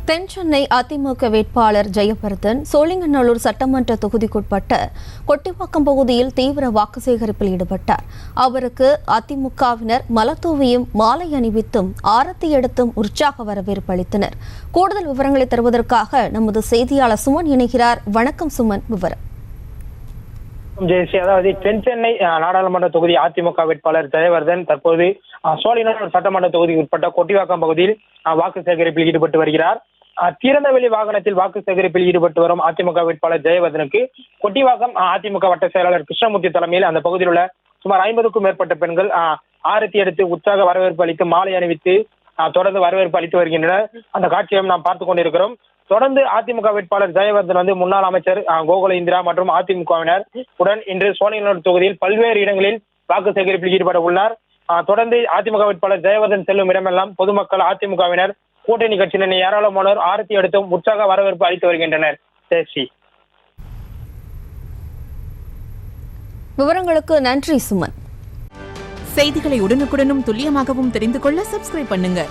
தென் சென்னை அதிமுக வேட்பாளர் ஜெயவர்தன் சோழிங்கநல்லூர் சட்டமன்ற தொகுதிக்குட்பட்ட கொட்டிவாக்கம் பகுதியில் தீவிர வாக்கு சேகரிப்பில் ஈடுபட்டார். அவருக்கு அதிமுகவினர் மலத்தூவியும் மாலை அணிவித்தும் ஆரத்தி எடுத்தும் உற்சாக வரவேற்பு அளித்தனர். கூடுதல் விவரங்களை தருவதற்காக நமது செய்தியாளர் சுமன் இணைகிறார். வணக்கம் சுமன், விவரம். ஜெயஸ்ரீ, அதாவது தென் சென்னை நாடாளுமன்ற தொகுதி அதிமுக வேட்பாளர் ஜெயவர்தன் தற்போது சோழிங்கநல்லூர் சட்டமன்ற தொகுதிக்கு உட்பட்ட கொட்டிவாக்கம் பகுதியில் வாக்கு சேகரிப்பில் ஈடுபட்டு வருகிறார். திறந்தவெளி வாகனத்தில் வாக்கு சேகரிப்பில் ஈடுபட்டு வரும் அதிமுக வேட்பாளர் ஜெயவர்தனுக்கு கொட்டிவாக்கம் அதிமுக வட்ட செயலாளர் கிருஷ்ணமூர்த்தி தலைமையில் அந்த பகுதியில் உள்ள சுமார் 50க்கும் மேற்பட்ட பெண்கள் ஆரத்தி எடுத்து உற்சாக வரவேற்பு அளித்து மாலை அணிவித்து தொடர்ந்து வரவேற்பு அளித்து வருகின்றனர். அந்த காட்சியையும் நாம் பார்த்துக் கொண்டிருக்கிறோம். தொடர்ந்து அதிமுக வேட்பாளர் ஜெயவர்தன் முன்னாள் அமைச்சர் கோகுல இந்திரா மற்றும் அதிமுகவினர் உடன் இன்று சோழிங்கநல்லூர் தொகுதியில் பல்வேறு இடங்களில் வாக்கு சேகரிப்பில் ஈடுபட உள்ளார். தொடர்ந்து அதிமுக வேட்பாளர் ஜெயவர்தன் செல்லும் இடமெல்லாம் பொதுமக்கள் அதிமுகவினர் கூட்டணி கட்சியினர் ஏராளமானோர் ஆரத்தி எடுத்தும் உற்சாக வரவேற்பு அளித்து வருகின்றனர். விவரங்களுக்கு நன்றி சுமன். செய்திகளை உடனுக்குடனும் துல்லியமாகவும் தெரிந்து கொள்ள சப்ஸ்கிரைப் பண்ணுங்க.